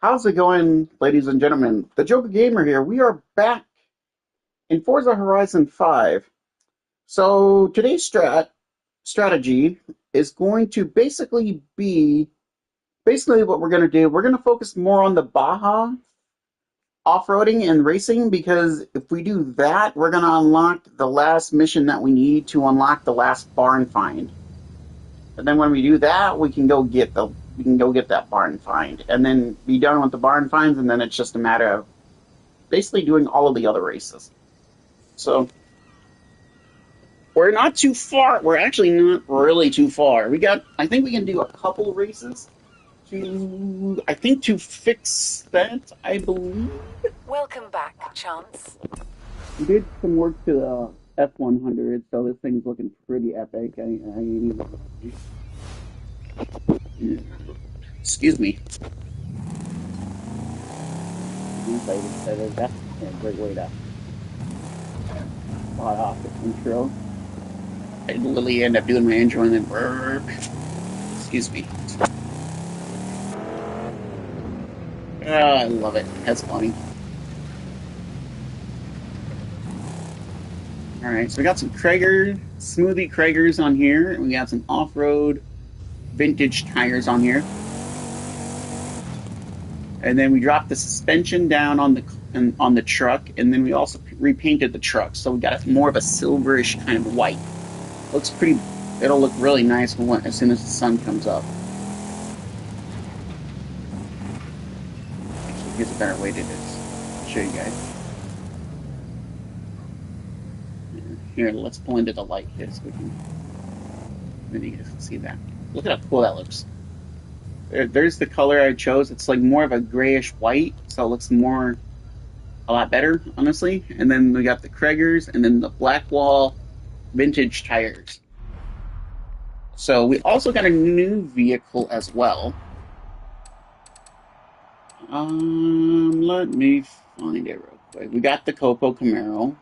How's it going, ladies and gentlemen? The Joker Gamer here. We are back in Forza Horizon 5. So today's strategy is going to basically what we're going to do. We're going to focus more on the Baja off-roading and racing because if we do that, we're going to unlock the last mission that we need to unlock the last barn find. And then when we do that, we can go get that barn find and then be done with the barn finds, and then it's just a matter of basically doing all of the other races. So we're not too far. We're actually not really too far. I think we can do a couple races to fix that, I believe. Welcome back, Chance. We did some work to the F100, so this thing's looking pretty epic. Excuse me. That's a great way to start off the intro. I literally end up doing my intro and then burp. Excuse me. I love it. That's funny. Alright, so we got some smoothie Kragers on here, and we got some off-road vintage tires on here. And then we dropped the suspension down on the truck, and then we also repainted the truck, so we got more of a silverish kind of white. Looks pretty. It'll look really nice as soon as the sun comes up. Actually, here's a better way to do this. I'll show you guys. Here, let's pull into the light here so then you guys can see that. Look at how cool that looks. There's the color I chose. It's like more of a grayish white, so it looks a lot better, honestly. And then we got the Kragers, and then the Blackwall vintage tires. So we also got a new vehicle as well. Let me find it real quick. We got the Copo Camaro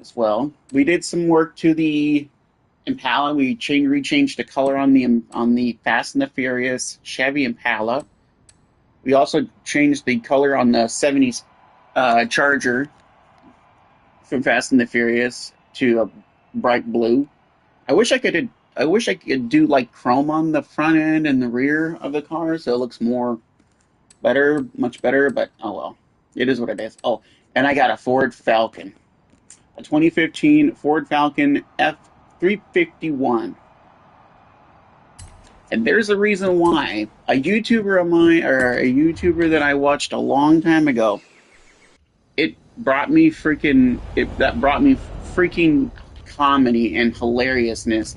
as well. We did some work to the Impala. We rechanged the color on the Fast and the Furious Chevy Impala. We also changed the color on the 70s Charger from Fast and the Furious to a bright blue. I wish I could do like chrome on the front end and the rear of the car, so it looks much better. But oh well, it is what it is. Oh, and I got a Ford Falcon, a 2015 Ford Falcon F351. And there's a reason why. A YouTuber that I watched a long time ago, that brought me freaking comedy and hilariousness.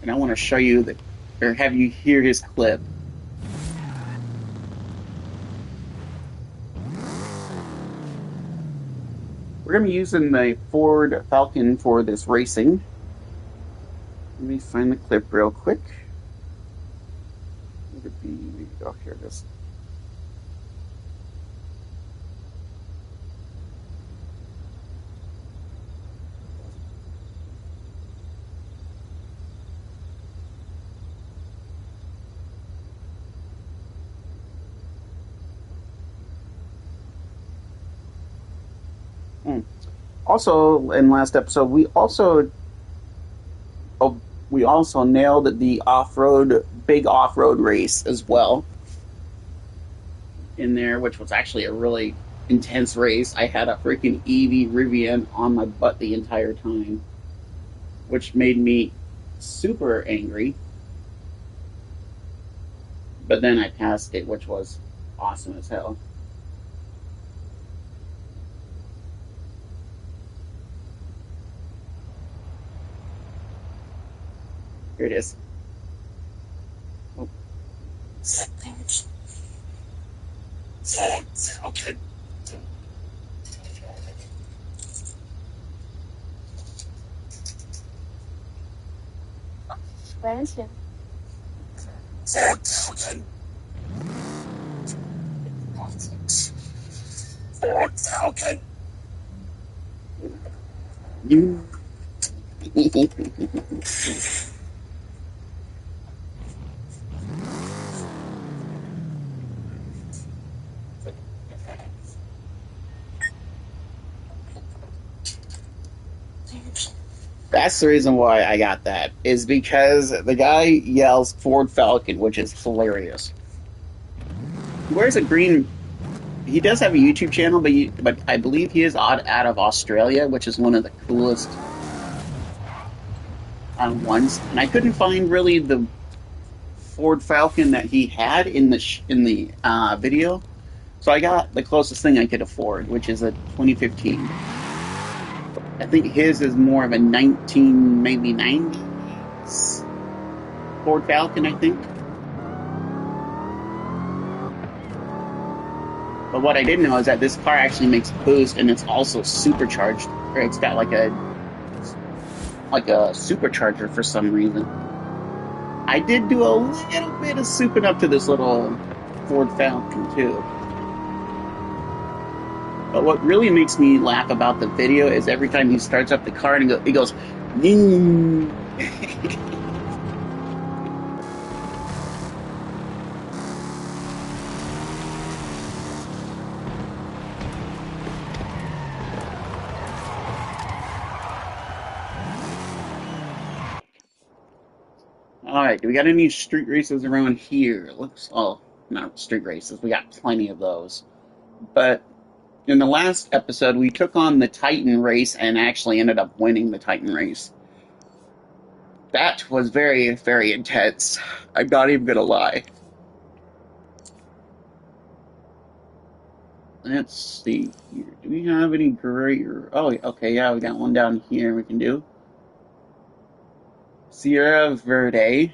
And I want to show you that, or have you hear his clip. We're going to be using the Ford Falcon for this racing. Let me find the clip real quick. Oh, here it is. Also, in last episode, we also nailed the big off-road race as well in there, which was actually a really intense race. I had a freaking EV Rivian on my butt the entire time, which made me super angry. But then I passed it, which was awesome as hell. Here it is. Oh. Settings. Okay. Where is it? Ford Falcon. You That's the reason why I got that, is because the guy yells Ford Falcon, which is hilarious. He wears a green. He does have a YouTube channel, but I believe he is out of Australia, which is one of the coolest ones. And I couldn't find really the Ford Falcon that he had in the video, so I got the closest thing I could afford, which is a 2015. I think his is more of a 19 maybe 90s Ford Falcon, I think. But what I didn't know is that this car actually makes boost, and it's also supercharged. Or it's got like a supercharger for some reason. I did do a little bit of souping up to this little Ford Falcon too. But what really makes me laugh about the video is every time he starts up the car and he goes, "Ning." All right, do we got any street races around here? Not street races. We got plenty of those. But in the last episode, we took on the Titan race and actually ended up winning the Titan race. That was very, very intense. I'm not even gonna lie. Let's see here. Do we have any greater? Oh, okay, yeah, we got one down here we can do. Sierra Verde.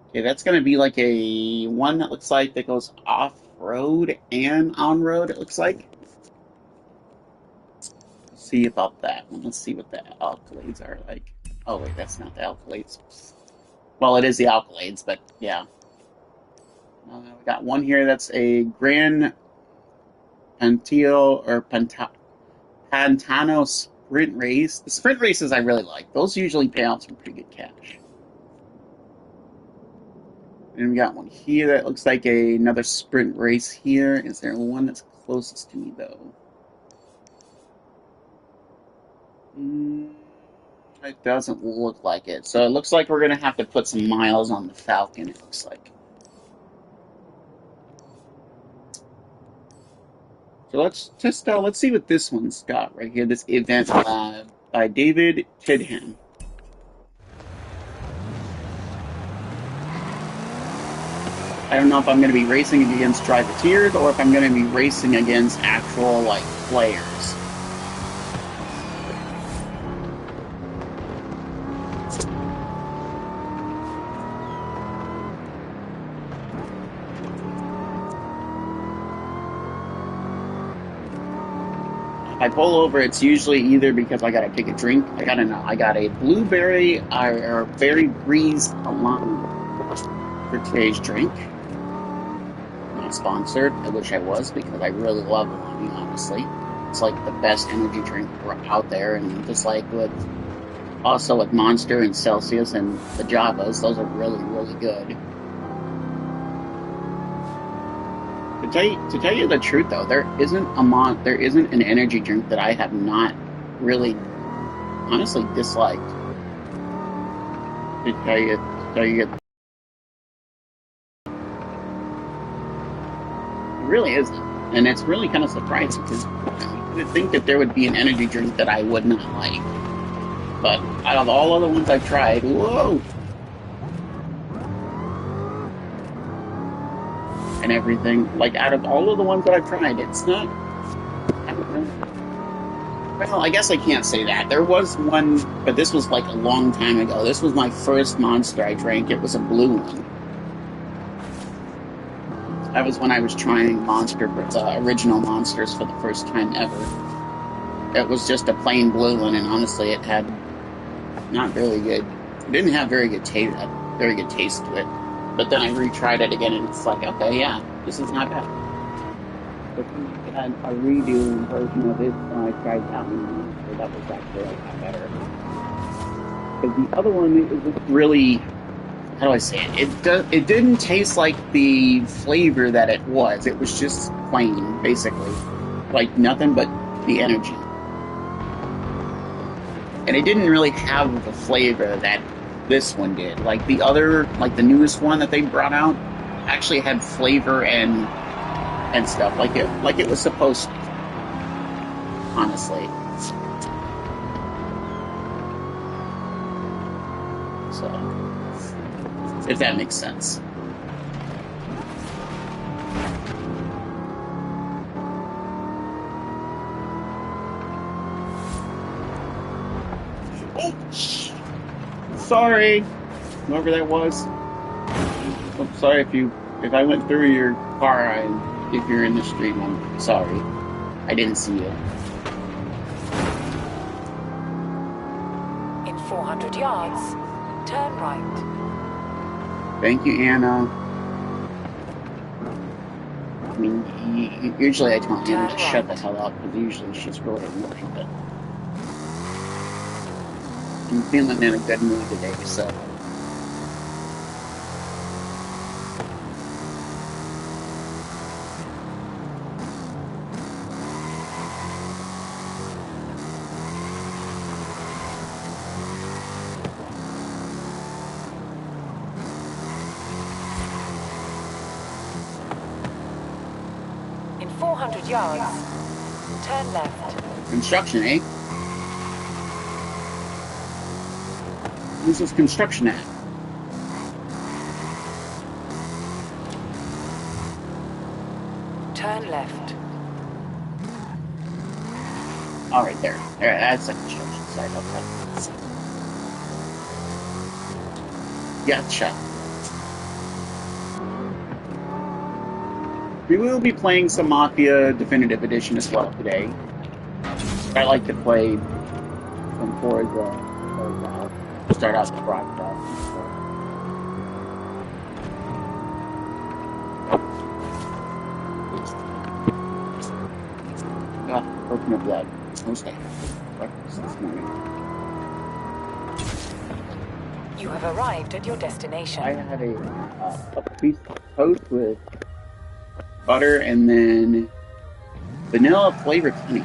Okay, that's gonna be like a one that looks like that goes off-road and on-road, it looks like. Let's see about that one. Let's see what the accolades are like. Oh wait, that's not the accolades. Well, it is the accolades, but yeah. We got one here that's a Grand Pantio or Pantano sprint race. The sprint races I really like. Those usually pay out some pretty good cash. And we got one here that looks like another sprint race here. Is there one that's closest to me though? It doesn't look like it. So it looks like we're gonna have to put some miles on the Falcon, it looks like. So let's see what this one's got right here. This event by David Tidham. I don't know if I'm going to be racing against privateers or if I'm going to be racing against actual like players. If I pull over, it's usually either because I gotta take a drink. I got a blueberry or berry breeze alone for today's drink. Not sponsored. I wish I was because I really love Alani, honestly. It's like the best energy drink out there, and just like with Monster and Celsius and the Javas, those are really, really good. To tell you the truth, though, there isn't an energy drink that I have not really, honestly disliked. To tell you, it really isn't, and it's really kind of surprising because you would think that there would be an energy drink that I would not like, but out of all of the ones I've tried, whoa. And everything. Like, out of all of the ones that I've tried, it's not. I don't know. Well, I guess I can't say that. There was one, but this was like a long time ago. This was my first Monster I drank. It was a blue one. That was when I was trying original Monsters for the first time ever. It was just a plain blue one, and honestly, it had not very good. It didn't have very good taste to it. But then I retried it again, and it's like, okay, yeah, this is not bad. But then I had a redo version of it when I tried that one, so that was actually a lot better. But the other one, it was really, how do I say it? It didn't taste like the flavor that it was. It was just plain, basically, like nothing but the energy. and it didn't really have the flavor that this one did. Like the other, like the newest one that they brought out, actually had flavor and stuff like it was supposed to. Honestly, so if that makes sense. Oh, sorry, whoever that was. I'm sorry if I went through your car and if you're in the street. I'm sorry, I didn't see you. In 400 yards, turn right. Thank you, Anna. I mean, usually I tell Anna to shut the hell up because usually she's really annoying, but I'm feeling in a good mood today, so. In 400 yards, turn left. Construction, eh? Who's this construction at? Turn left. All right, there. There, that's the construction site. Okay. Gotcha. We will be playing some Mafia Definitive Edition as well today. I like to play some Forza. Start out the broadcast. Open up that Wednesday breakfast this morning. You have arrived at your destination. I had a piece of toast with butter and then vanilla flavored honey.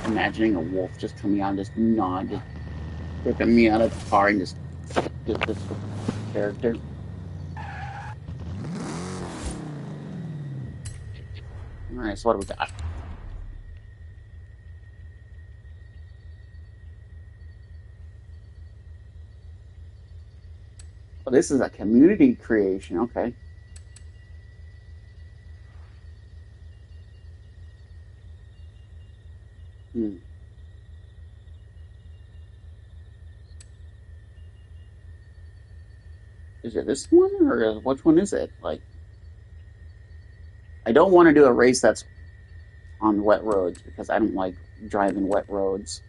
Imagining a wolf just coming out and just gnawing, just ripping me out of the car and just this character. Alright, so what do we got? Oh, this is a community creation, okay. Is it this one, or which one is it? Like, I don't want to do a race that's on wet roads, because I don't like driving wet roads.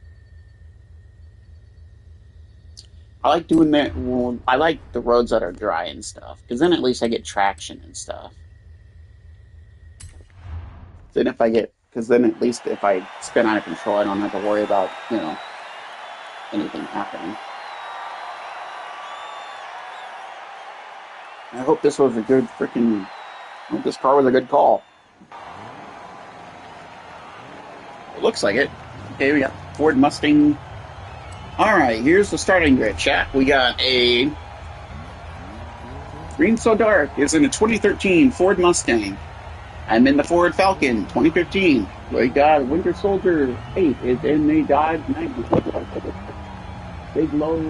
I like doing that, well, I like the roads that are dry and stuff, because then at least I get traction and stuff. Then if I get, because then at least if I spin out of control, I don't have to worry about, you know, anything happening. I hope this was a good freaking, I hope this car was a good call. It looks like it. Okay, we got Ford Mustang. Alright, here's the starting grid, chat. We got a Green So Dark is in a 2013 Ford Mustang. I'm in the Ford Falcon 2015. We got Winter Soldier 8 is in the Dodge 90. Big Low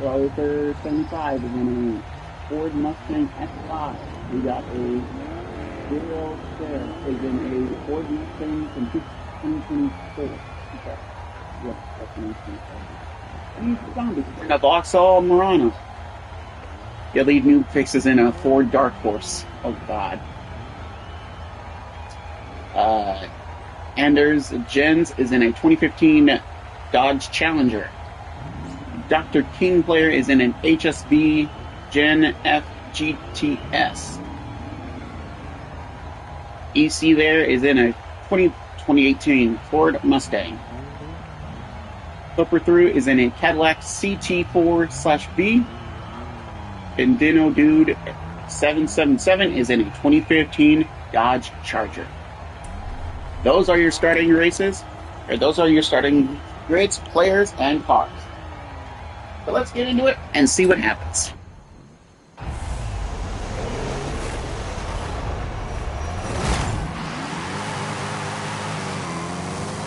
Rover 75 is in a Ford Mustang S5. We got a Zero Share is in a Ford Mustang from 2024. Okay. Yep, that's 2024. And a Vauxhall Murano. The lead new fix is in a Ford Dark Horse. Oh God. Anders Jens is in a 2015 Dodge Challenger. Dr. King Player is in an HSV Gen F GTS. EC there is in a 2018 Ford Mustang. Flipper Through is in a Cadillac CT4/B. And Dino Dude 777 is in a 2015 Dodge Charger. Those are your starting races, or those are your starting grids, players, and cars. So let's get into it and see what happens.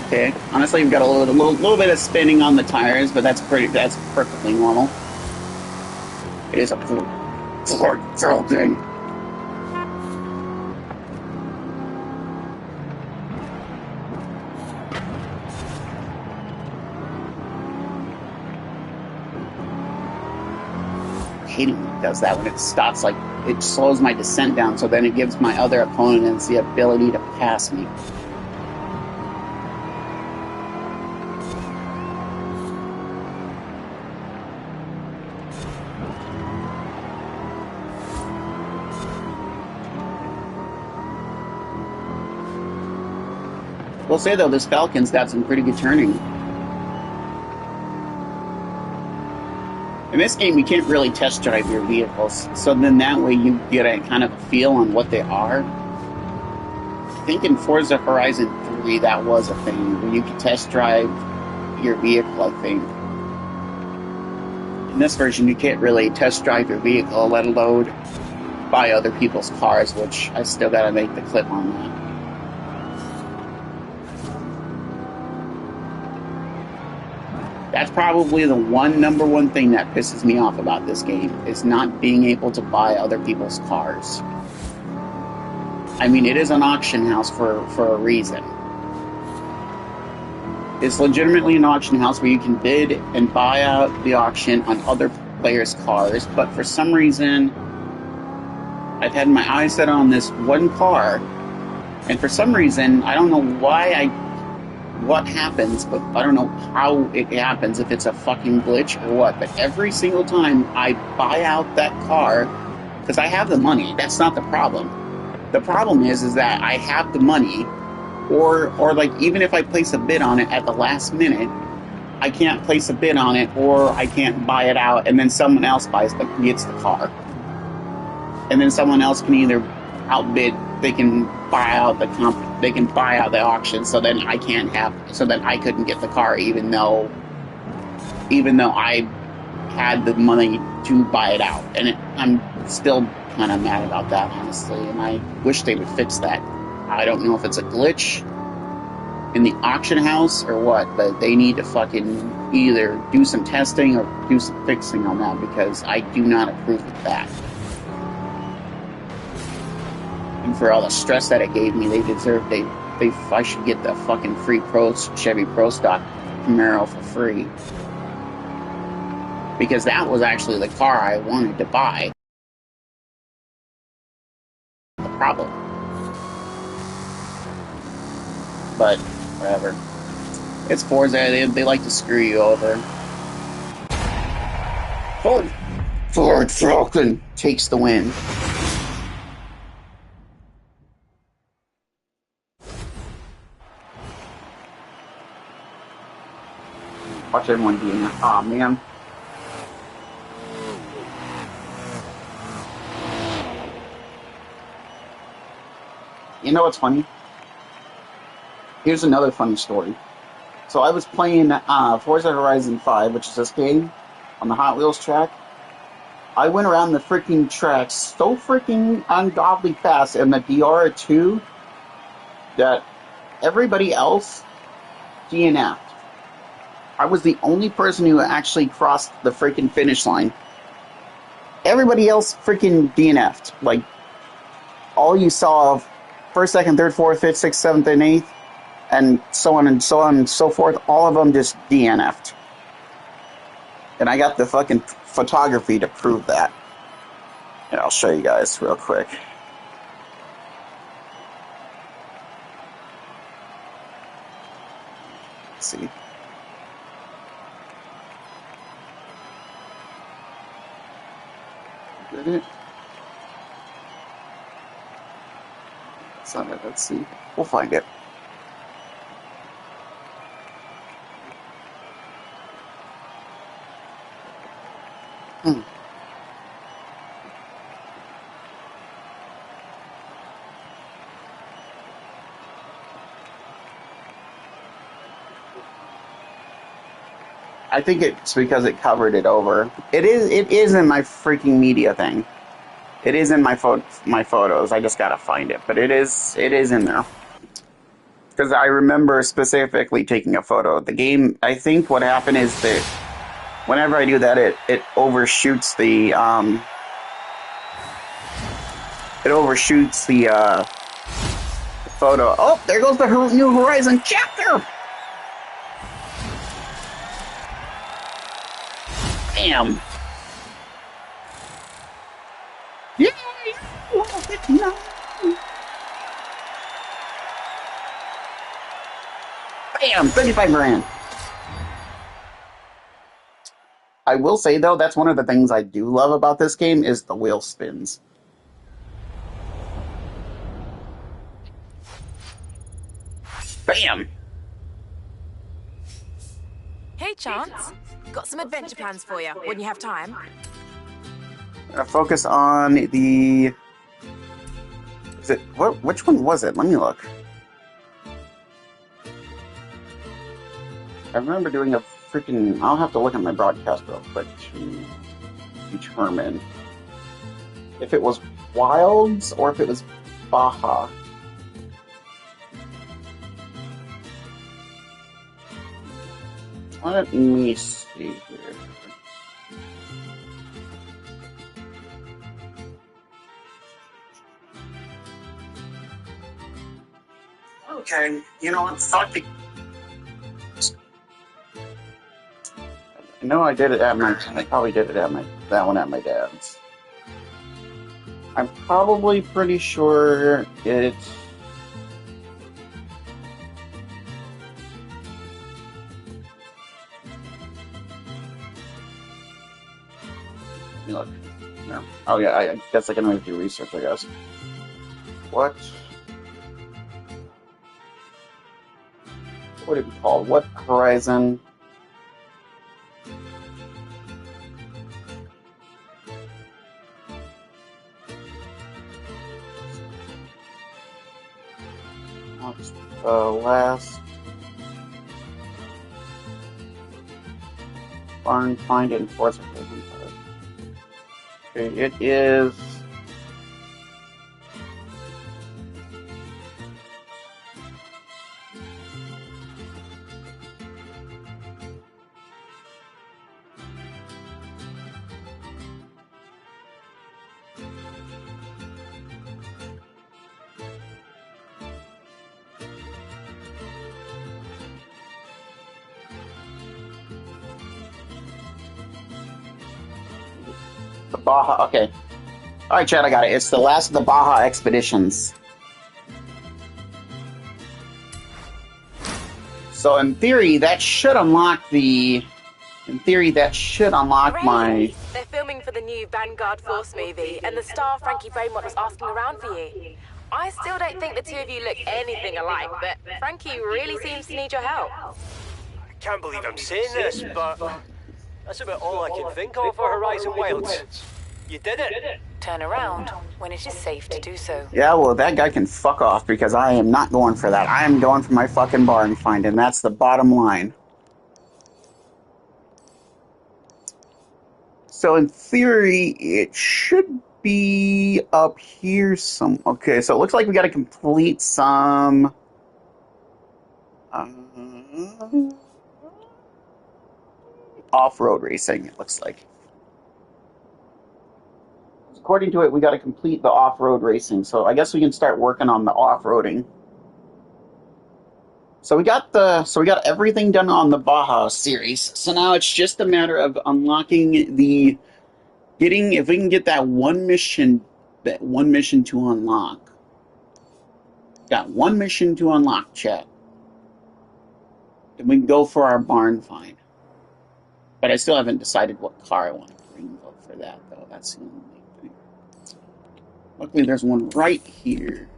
Okay, honestly, we've got a little bit of spinning on the tires, but that's perfectly normal. It is a Ford Falcon. Hating when it does that, when it stops, like, it slows my descent down, so then it gives my other opponents the ability to pass me. We'll say, though, this Falcon's got some pretty good turning. In this game, you can't really test drive your vehicles, so then that way you get a kind of a feel on what they are. I think in Forza Horizon 3 that was a thing, where you could test drive your vehicle, I think. In this version, you can't really test drive your vehicle, let alone buy other people's cars, which I still gotta make the clip on that. That's probably the number one thing that pisses me off about this game, is not being able to buy other people's cars. I mean, it is an auction house for a reason. It's legitimately an auction house where you can bid and buy out the auction on other players' cars, but for some reason, I've had my eyes set on this one car, and for some reason, I don't know what happens, but I don't know how it happens, if it's a fucking glitch or what, but every single time I buy out that car, because I have the money, that's not the problem. The problem is that I have the money, or like, even if I place a bid on it at the last minute, I can't place a bid on it, or I can't buy it out, and then someone else gets the car. And then someone else can either outbid, they can buy out the auction, so then I couldn't get the car, even though I had the money to buy it out. And I'm still kind of mad about that, honestly, and I wish they would fix that. I don't know if it's a glitch in the auction house or what, but they need to fucking either do some testing or do some fixing on that, because I do not approve of that. And for all the stress that it gave me, I should get the fucking free Chevy Pro Stock Camaro for free. Because that was actually the car I wanted to buy. The problem. But, whatever. It's Forza, they like to screw you over. Ford Falcon takes the win. Watch everyone doing that. Aw, man. You know what's funny? Here's another funny story. So I was playing Forza Horizon 5, which is this game, on the Hot Wheels track. I went around the freaking track so freaking ungodly fast in the DR2 that everybody else DNF'd. I was the only person who actually crossed the freaking finish line. Everybody else freaking DNF'd. Like, all you saw of first, second, third, fourth, fifth, sixth, seventh, and eighth, and so on and so on and so forth, all of them just DNF'd. And I got the fucking photography to prove that. And I'll show you guys real quick. Let's see. Did it? That's not it. Let's see. We'll find it. I think it's because it covered it over. It is in my freaking media thing. It is in my photos. I just gotta find it, but it is in there. Because I remember specifically taking a photo of the game. I think what happened is that whenever I do that, it overshoots the photo. Oh, there goes the New Horizon chapter. Bam. Yay! Level 59. Bam! 35 grand. I will say, though, that's one of the things I do love about this game is the wheel spins. Bam! Hey, Chance. Got some adventure plans for you when you have time. Focus on the... Is it... Which one was it? Let me look. I remember doing a freaking... I'll have to look at my broadcast real quick to determine if it was Wilds or if it was Baja. Let me see here. Okay, you know what? Fuck it. I know I did it at my. I probably did it at that one at my dad's. I'm probably pretty sure it's. Let me look. No. Oh yeah, I guess I can always do research. I guess. What would it be called? What Horizon? What's the last barn find in Forza? Okay, it is. The Baja, okay. Alright, Chad, I got it. It's the last of the Baja expeditions. So in theory, that should unlock the... In theory, that should unlock my... They're filming for the new Vanguard Force movie, and the star Frankie Beaumont was asking around for you. I still don't think the two of you look anything alike, but Frankie really seems to need your help. I can't believe I'm saying this, but that's about all I can think of for Horizon Wilds. You did it! Turn around when it is safe to do so. Yeah, well, that guy can fuck off because I am not going for that. I am going for my fucking barn find, and that's the bottom line. So in theory, it should be up here some... Okay, so it looks like we gotta complete some... off-road racing, it looks like. According to it, we gotta complete the off-road racing, so I guess we can start working on the off-roading. So we got everything done on the Baja series. So now it's just a matter of unlocking the... if we can get that one mission to unlock. Got one mission to unlock, chat. Then we can go for our barn find. But I still haven't decided what car I want to bring for that, though. That's the only thing. Luckily, there's one right here.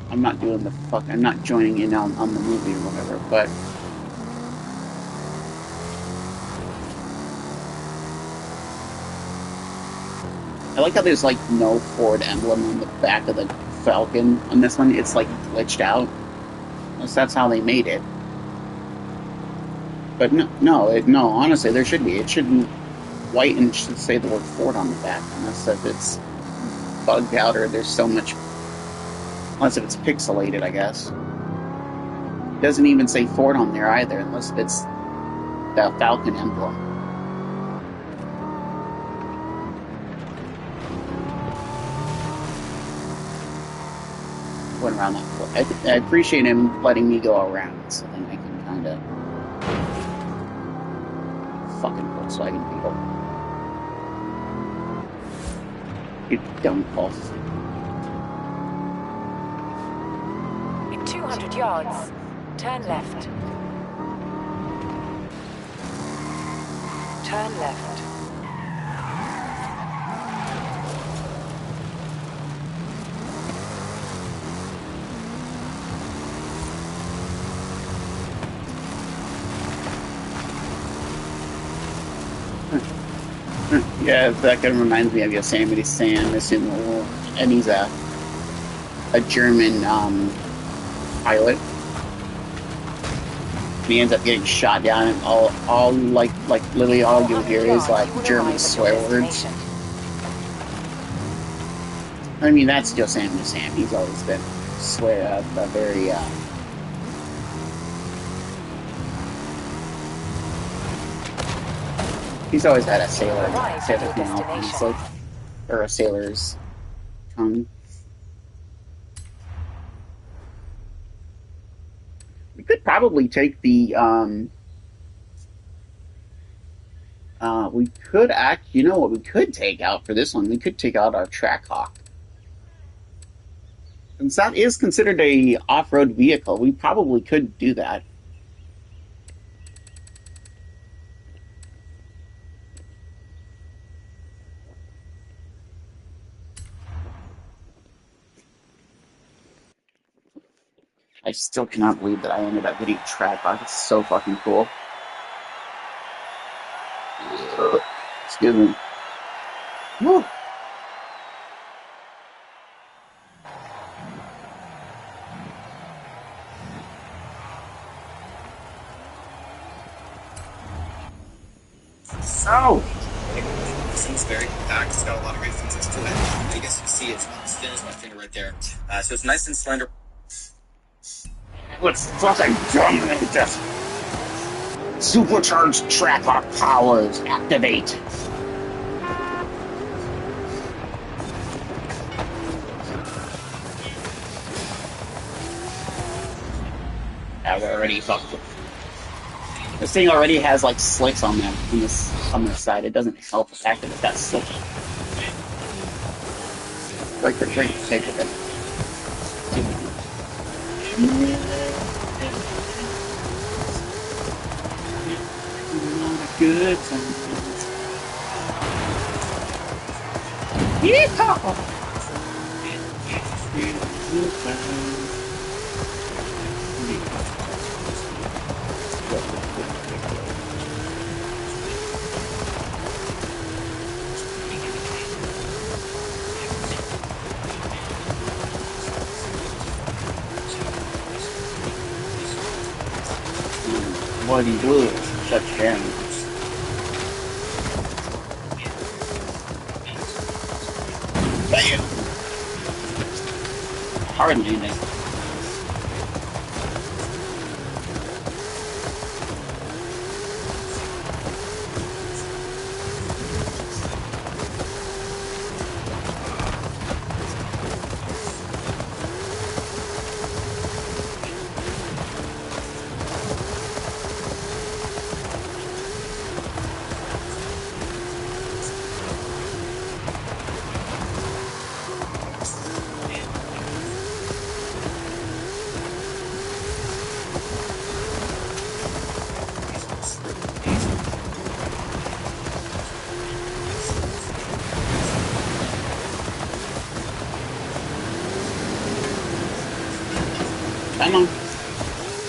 I'm not doing the fuck. I'm not joining in on the movie or whatever, but. I like how there's like no Ford emblem on the back of the Falcon on this one. It's like glitched out. Unless that's how they made it. But no. Honestly, there should be. It shouldn't. White and should say the word Ford on the back, unless if it's bugged out or there's so much. Unless if it's pixelated, I guess. It doesn't even say Ford on there either, unless if it's the Falcon emblem. Went around that. I appreciate him letting me go around, so then I can kind of fucking Volkswagen people. You dumb off. In 200 yards, turn left. Turn left. Yeah, that kind of reminds me of Yosemite Sam, and he's a German pilot. He ends up getting shot down, and all like literally all you hear is like German swear words. I mean, that's Yosemite Sam. He's always been a very he's always had a sailor mouth, honestly, or a sailor's tongue. We could probably take the we could you know what we could take out for this one? We could take out our Trackhawk. Since that is considered a off-road vehicle, we probably could do that. I still cannot believe that I ended up getting Trackhawk. It's so fucking cool. Excuse me. Woo. So, It's very compact. It's got a lot of great features to it. I guess you can see it's not as thin as my finger right there. So it's nice and slender. let's fucking dominate this. Supercharged Trackhawk powers activate. I've already fucked with. This thing already has like slicks on them on this side. It doesn't help the fact that it's got slicks. Drink, take it. Good time. Yeehaw! Bloody blue, such damage. Bam! Hard landing. Come on.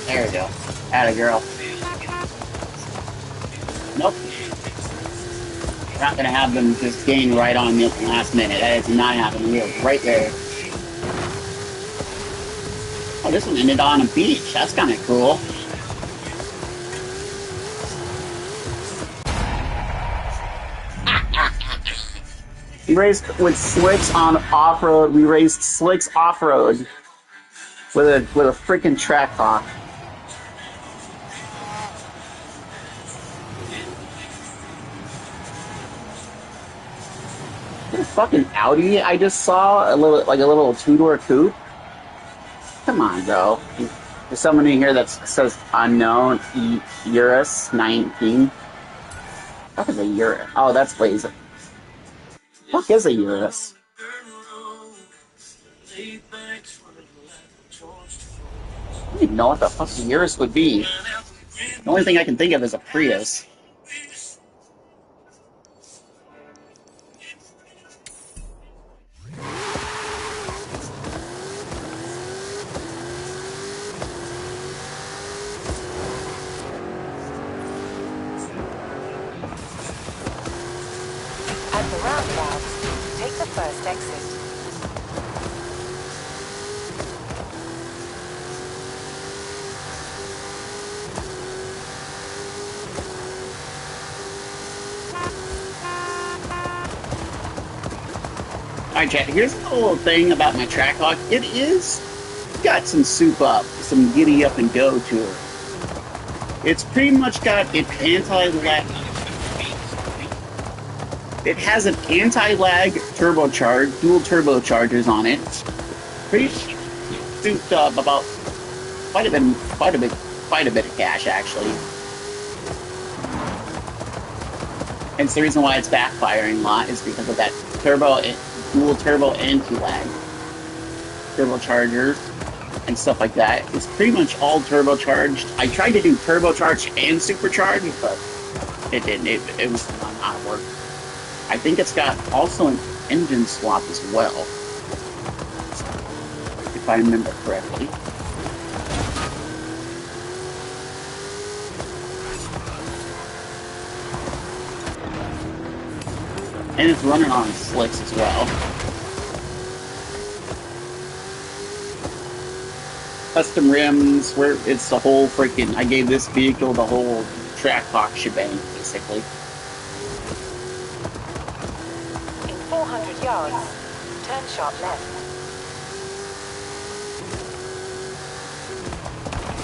There we go. Atta girl. Nope. We're not gonna have them just gain right on me at the last minute. That is not happening. We are right there. Oh, this one ended on a beach. That's kind of cool. We raced with slicks on off road. We raced slicks off road with a freaking track hawk. This fucking Audi I just saw, a little two-door coupe. Come on, bro. There's someone in here that says unknown Urus 19. What is a Urus? Oh, that's lazy. What is a Urus? I don't even know what the fuck a Urus would be. The only thing I can think of is a Prius. At the roundabout, take the first exit. Alright, chat, here's a little thing about my Trackhawk. It is got some soup up, some giddy up and go to it. It's pretty much got an anti-lag. It has an anti-lag turbocharge, dual turbochargers on it. Pretty souped up about quite a bit of cash actually. And it's the reason why it's backfiring a lot is because of that dual turbo anti-lag turbochargers and stuff like that. It's pretty much all turbocharged. I tried to do turbocharged and supercharged, but it didn't. It was not work. I think it's got also an engine swap as well, if I remember correctly. And it's running on slicks as well. Custom rims, where it's the whole freaking, I gave this vehicle the whole Trackhawk shebang, basically. In 400 yards, turn sharp left.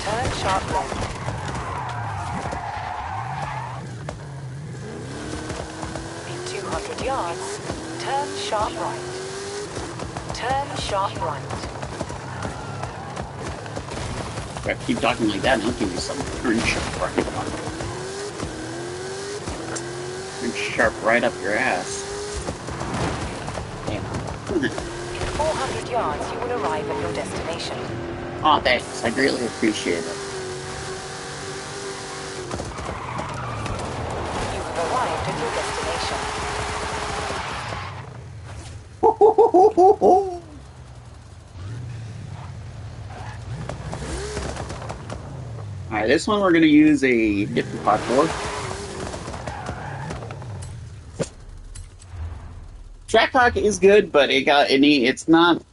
Turn sharp left. In 200 yards, turn sharp right. Turn sharp right. If I keep talking like that, and I'll give you some turn sharp right. Turn sharp right up your ass. Damn. In 400 yards, you will arrive at your destination. Oh, thanks. I greatly appreciate it. You have arrived at your destination. Alright, this one we're going to use a different part for. Trackhawk is good, but it's not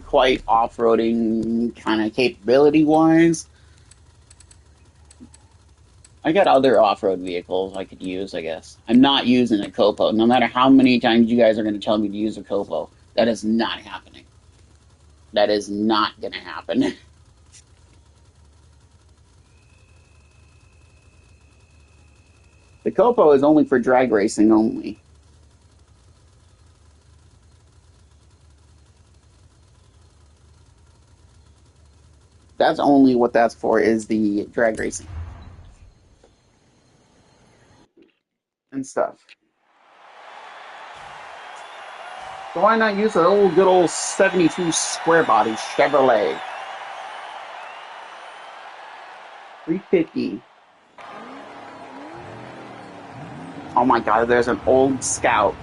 quite off-roading kind of capability-wise. I got other off-road vehicles I could use, I guess. I'm not using a Copo. No matter how many times you guys are going to tell me to use a Copo, that is not happening. That is not going to happen. The Copo is only for drag racing only. That's only what that's for, is the drag racing. And stuff. So why not use an old good old 72 square body Chevrolet? 350. Oh my god, there's an old Scout.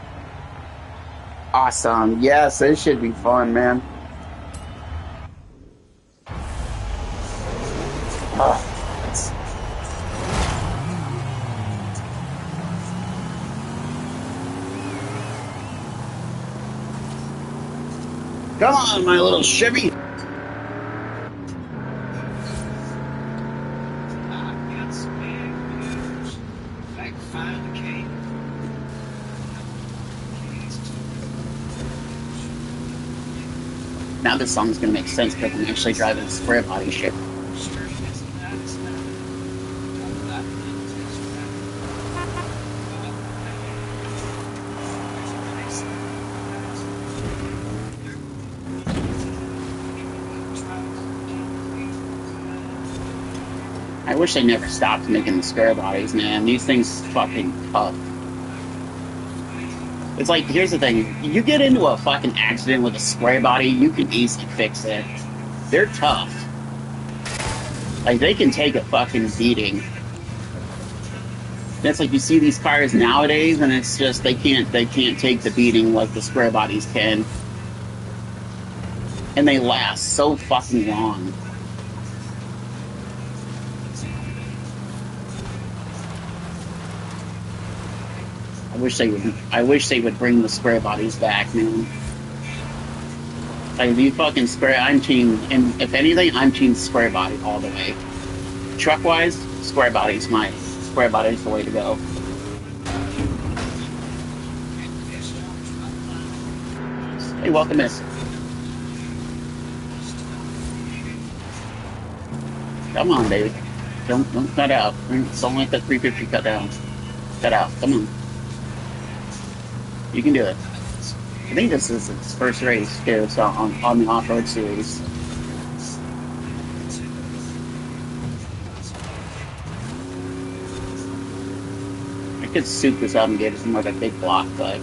Awesome. Yes, this should be fun, man. Come on, my little Chevy. Now this song's gonna make sense because I'm actually driving a square body ship. I wish they never stopped making the square bodies, man. These things fucking tough. It's like, here's the thing. You get into a fucking accident with a square body, you can easily fix it. They're tough. Like, they can take a fucking beating. That's like you see these cars nowadays, and it's just they can't take the beating like the square bodies can. And they last so fucking long. I wish they would bring the square bodies back, man. Like, the fucking square, I'm team, and if anything, I'm team square body all the way. Truck-wise, square body's the way to go. Hey, welcome in. Come on, baby. Don't cut out. Don't let that 350 cut down. Cut out. Come on. You can do it. I think this is its first race too, so on the off-road series. I could suit this up and get it more of a big block, but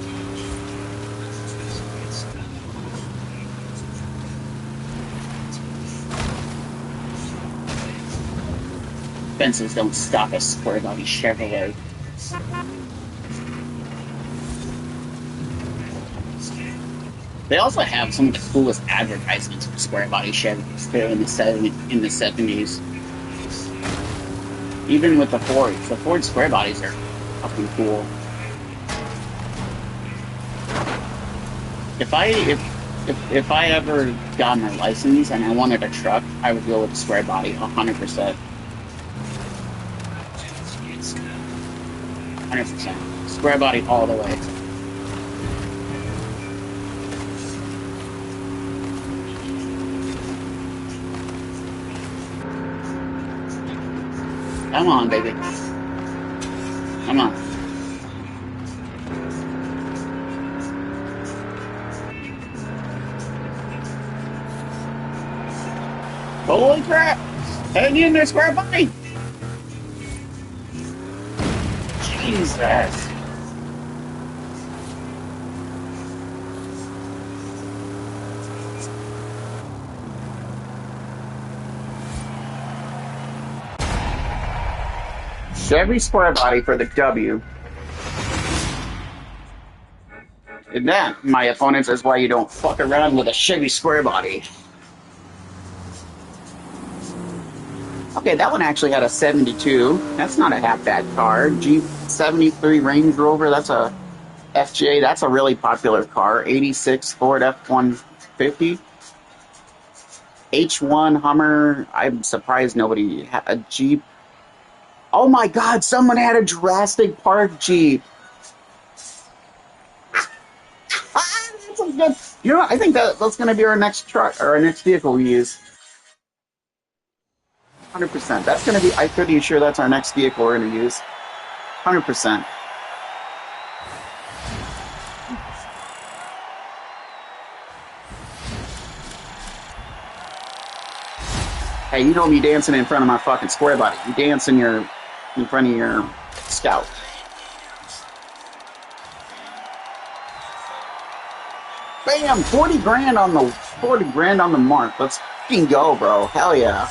fences don't stop a square body Chevrolet. They also have some of the coolest advertisements for square body Chevys too in the 70s. Even with the Ford square bodies are fucking cool. If I ever got my license and I wanted a truck, I would go with a square body 100%. 100%. Square body all the way. Come on, baby. Come on. Holy crap! Hang in there, square body! Jesus! Chevy square body for the W. And that, my opponents, is why you don't fuck around with a Chevy square body. Okay, that one actually had a 72. That's not a half bad car. Jeep 73 Range Rover, that's a FJ. That's a really popular car. 86 Ford F-150. H1 Hummer. I'm surprised nobody had a Jeep. Oh my God, someone had a Jurassic Park Jeep. That's a good, you know, I think that's going to be our next truck, or our next vehicle we use. 100%. That's going to be, I'm pretty sure that's our next vehicle we're going to use. 100%. Hey, you don't be dancing in front of my fucking square body. You dance in front of your Scout. Bam! 40 grand on the mark. Let's fucking go, bro. Hell yeah.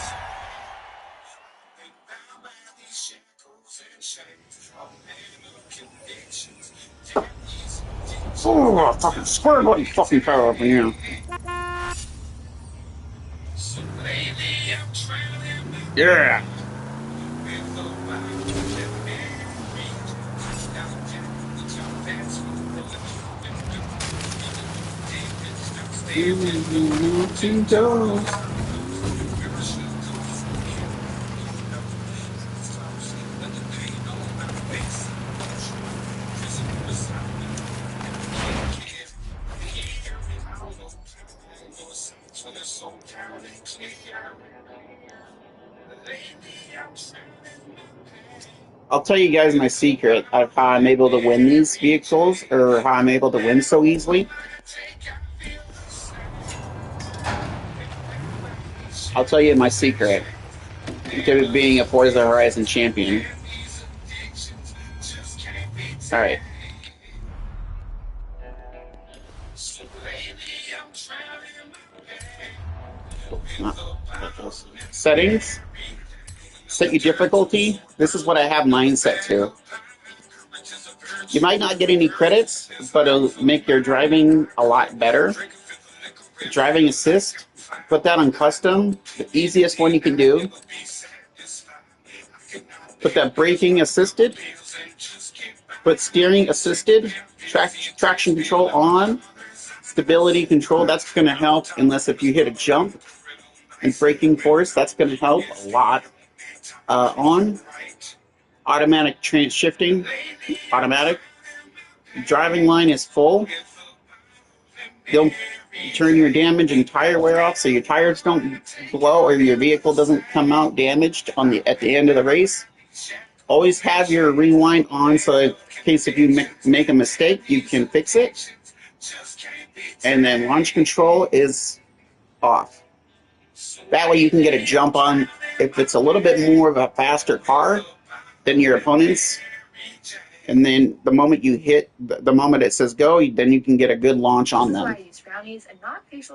Oh, fucking square body fucking car over here. Yeah. I'll tell you guys my secret of how I'm able to win these vehicles, or how I'm able to win so easily. I'll tell you my secret to being a Forza Horizon champion. Alright. Settings. Set your difficulty. This is what I have mine set to. You might not get any credits, but it'll make your driving a lot better. Driving assist. Put that on custom. The easiest one you can do. Put that braking assisted. Put steering assisted. Traction control on. Stability control, that's going to help unless if you hit a jump. And braking force, that's going to help a lot. On. Automatic shifting. Automatic. Driving line is full. You'll turn your damage and tire wear off so your tires don't blow or your vehicle doesn't come out damaged at the end of the race. Always have your rewind on so in case if you make a mistake, you can fix it. And then launch control is off. That way you can get a jump on if it's a little bit more of a faster car than your opponents. And then the moment you hit, the moment it says go, then you can get a good launch on them.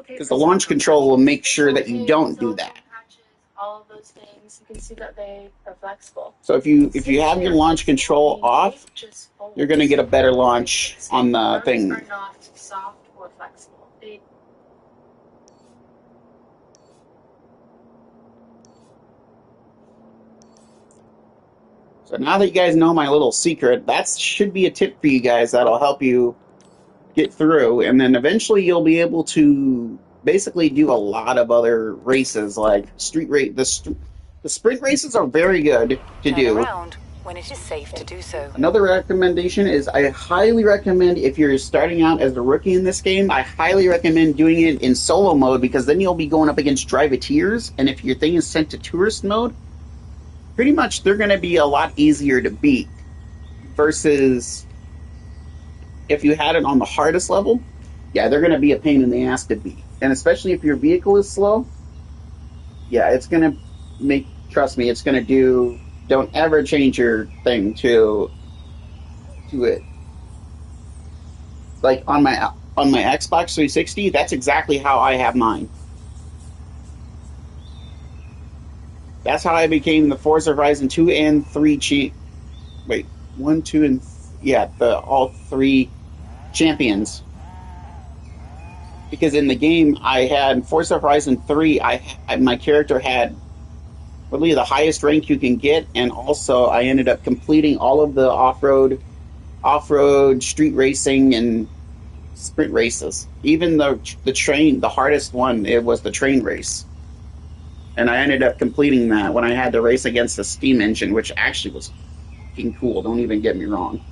Because the launch control will make sure that you don't do that. All of those things, you can see that they are flexible. So if you have your launch control off, you're going to get a better launch on the thing. Are not soft or flexible. So now that you guys know my little secret, that should be a tip for you guys that'll help you get through. And then eventually you'll be able to basically do a lot of other races like street race. The sprint races are very good to do. Around when it is safe to do so. Another recommendation is I highly recommend if you're starting out as a rookie in this game, I highly recommend doing it in solo mode because then you'll be going up against drivateers. And if your thing is sent to tourist mode, pretty much they're going to be a lot easier to beat versus if you had it on the hardest level, yeah, they're going to be a pain in the ass to beat. And especially if your vehicle is slow, yeah, it's going to make, trust me, it's going to do, don't ever change your thing to it. Like on my Xbox 360, that's exactly how I have mine. That's how I became the Forza Horizon 2 and 3 wait, 1, 2, and yeah, all 3 champions. Because in the game, I had Forza Horizon 3, my character had really the highest rank you can get, and also I ended up completing all of the off-road, street racing, and sprint races. Even the train, the hardest one, it was the train race. And I ended up completing that when I had to race against a steam engine, which actually was fucking cool, don't even get me wrong.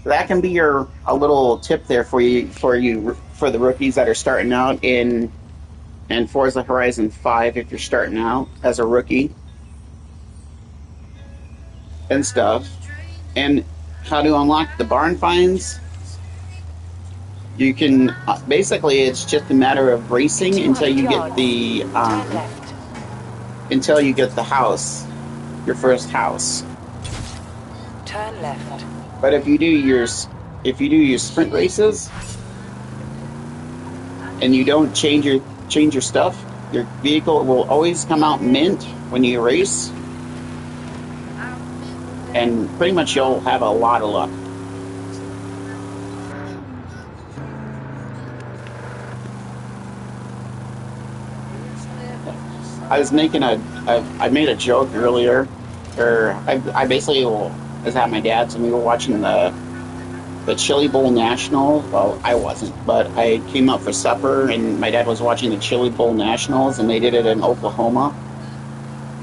So that can be a little tip there for the rookies that are starting out in Forza Horizon 5 if you're starting out as a rookie. And stuff, and how to unlock the barn finds. You can basically it's just a matter of racing until you get the house, your first house. Turn left. But if you do your sprint races and you don't change your stuff, your vehicle will always come out mint when you race. And pretty much you'll have a lot of luck. I was making I made a joke earlier, or I basically was at my dad's and we were watching the Chili Bowl National. Well, I wasn't, but I came up for supper and my dad was watching the Chili Bowl Nationals and they did it in Oklahoma.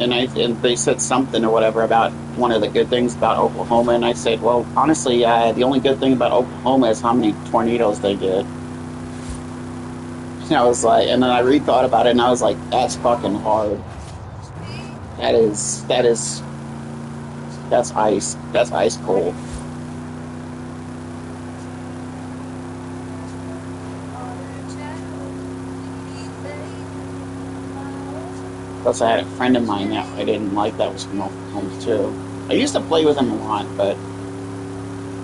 and they said something or whatever about one of the good things about Oklahoma, and I said, well, honestly, the only good thing about Oklahoma is how many tornadoes they get. And I was like, and then I rethought about it, and I was like, that's fucking hard. That's ice. That's ice cold. Plus, I had a friend of mine that I didn't like that was from Oklahoma too. I used to play with him a lot, but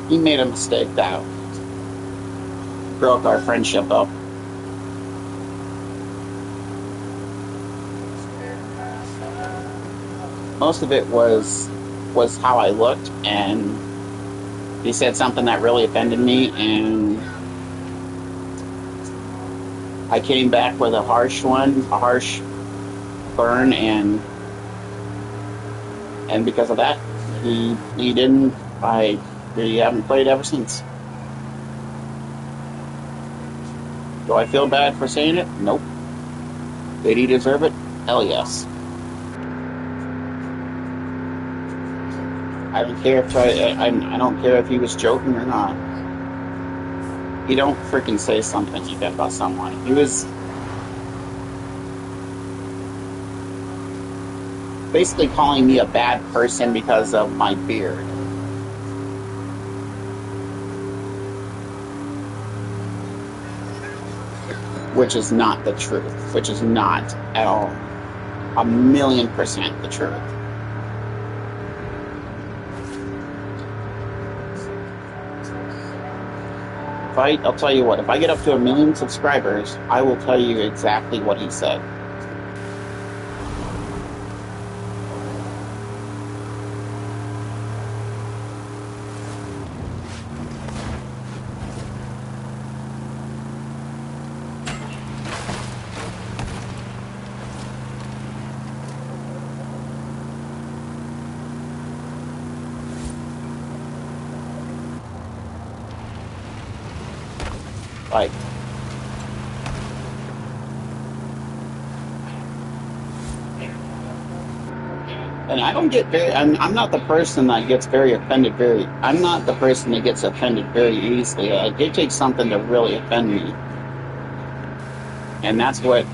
he made a mistake that broke our friendship up. Most of it was how I looked, and he said something that really offended me, and I came back with a harsh burn, and because of that, he didn't. We haven't played ever since. Do I feel bad for saying it? Nope. Did he deserve it? Hell yes. I don't care if I don't care if he was joking or not. You don't freaking say something like that about someone. He was basically calling me a bad person because of my beard. Which is not the truth. Which is not at all 1,000,000% the truth. I'll tell you what, if I get up to 1,000,000 subscribers, I will tell you exactly what he said. Like, and I don't get very, I'm not the person that gets very offended I'm not the person that gets offended very easily. It takes something to really offend me. And that's what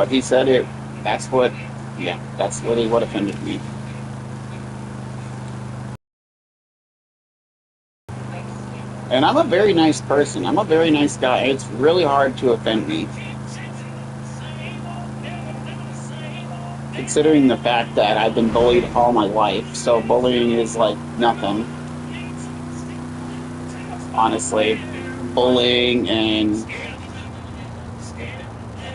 he said, that's what offended me. And I'm a very nice person. I'm a very nice guy. It's really hard to offend me. Considering the fact that I've been bullied all my life, so bullying is like nothing. Honestly, bullying and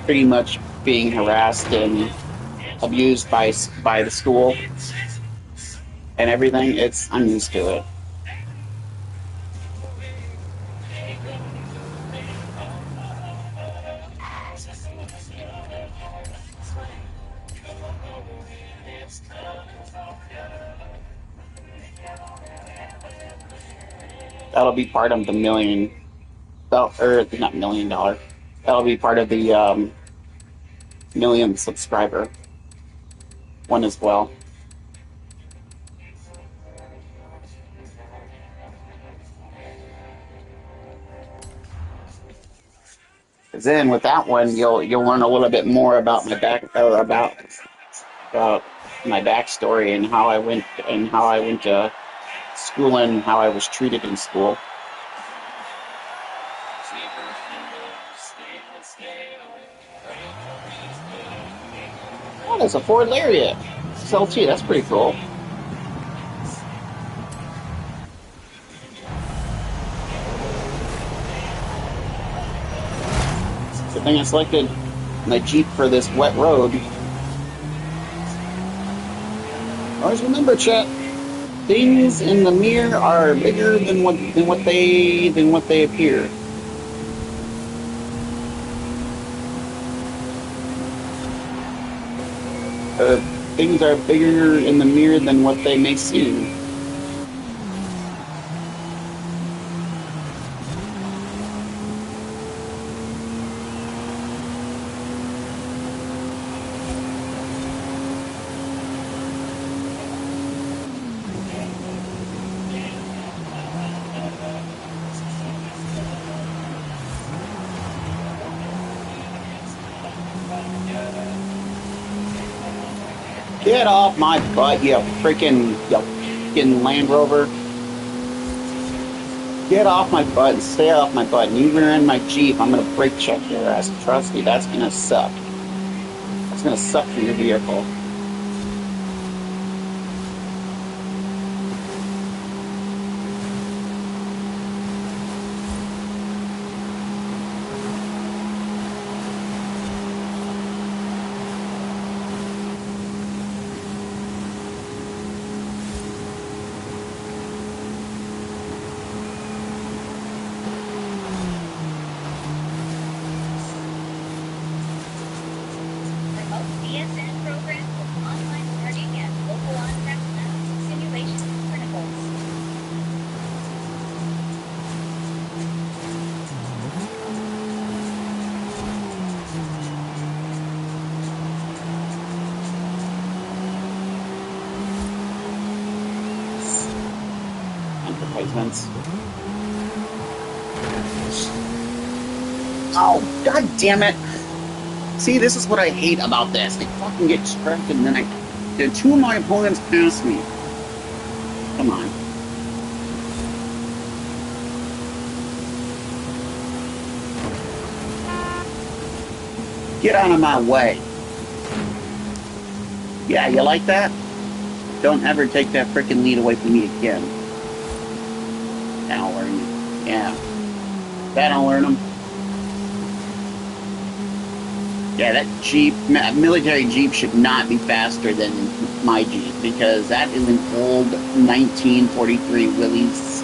pretty much being harassed and abused by the school and everything, I'm used to it. That'll be part of the or not $1,000,000. That'll be part of the 1,000,000 subscriber one as well. Because then with that one, you'll learn a little bit more about my about my backstory and how I went to school and how I was treated in school. Oh, there's a Ford Lariat. SLT, that's pretty cool. Good thing I selected my Jeep for this wet road. Always remember, chat, things in the mirror are bigger than what they appear. Things are bigger in the mirror than what they may seem. Get off my butt, you freaking Land Rover. Get off my butt and stay off my butt. And you rear in my Jeep, I'm gonna brake check your ass. Trust me, that's gonna suck. That's gonna suck for your vehicle. Remote BSN program with online learning and local on-ramp maps, simulations, and clinicals. Advertisements. Oh, god damn it. See, this is what I hate about this. I fucking get distracted and then two of my opponents pass me. Come on. Get out of my way. Yeah, you like that? Don't ever take that freaking lead away from me again. That'll learn you. Yeah. That'll learn them. Yeah, that Jeep, military Jeep should not be faster than my Jeep because that is an old 1943 Willys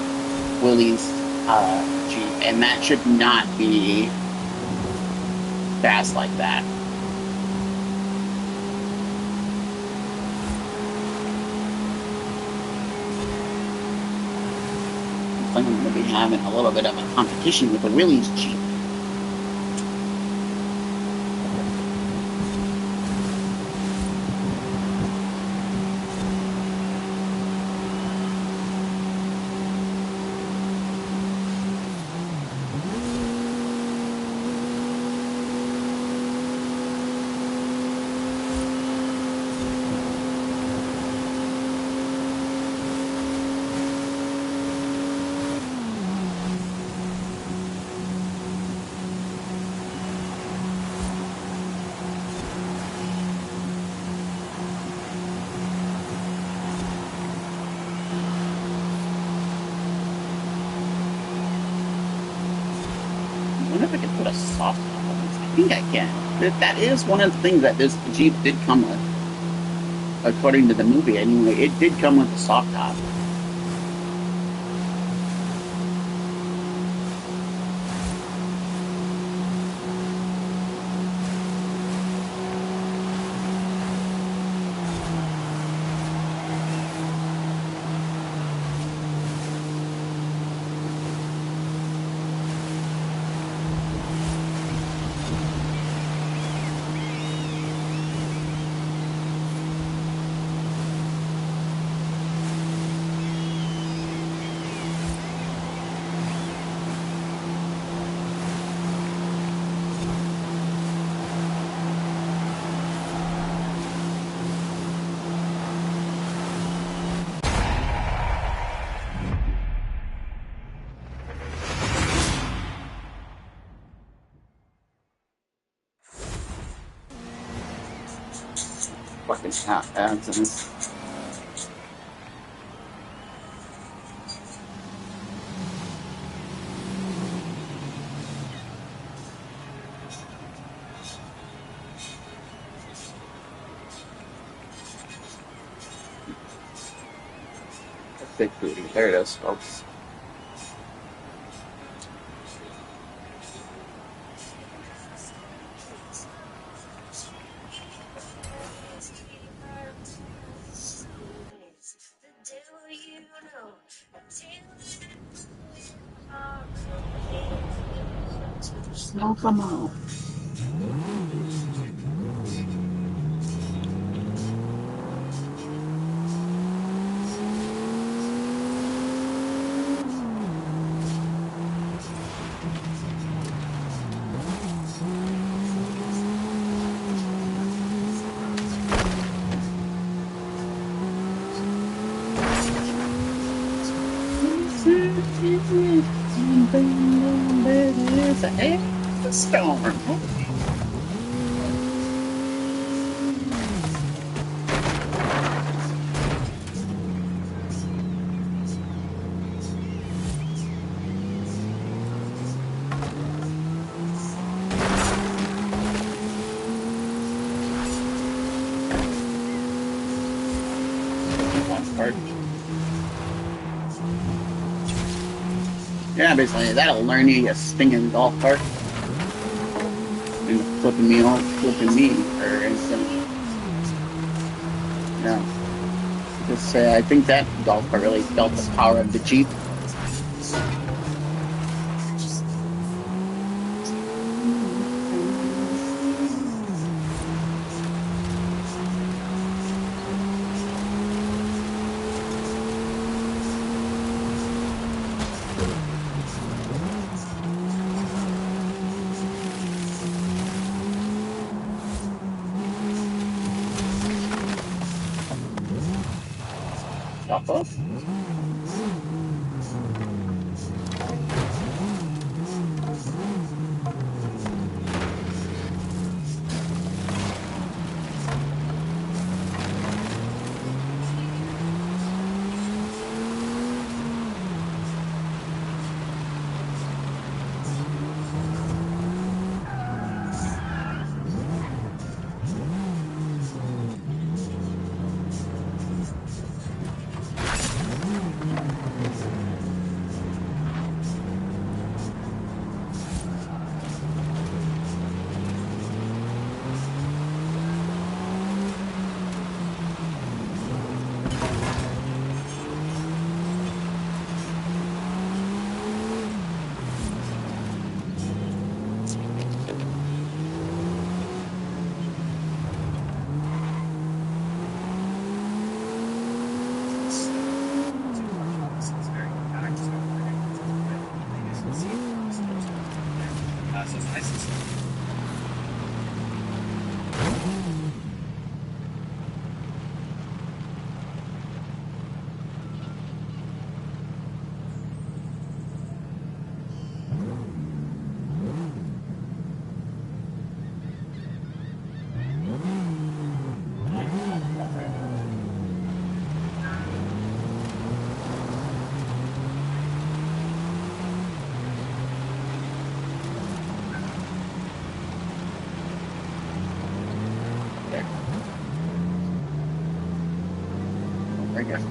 Jeep, and that should not be fast like that. I think I'm going to be having a little bit of a competition with the Willys Jeep. I wonder if I can put a soft top on this. I think I can. That is one of the things that this Jeep did come with. According to the movie, anyway, it did come with a soft top. Fucking half accidents. Big booty. There it is, folks. Smoke them out. There's a storm. Yeah, basically, that'll learn you a stinging golf cart. And flipping me off, flipping me, or anything. Yeah. Just say, I think that golf cart really felt the power of the Jeep. Stop off. So it's nice and slow. I guess.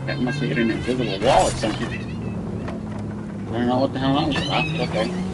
That must have hit an invisible wall or something. I don't know what the hell that was about, but okay.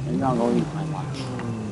Maybe I'll go eat my lunch.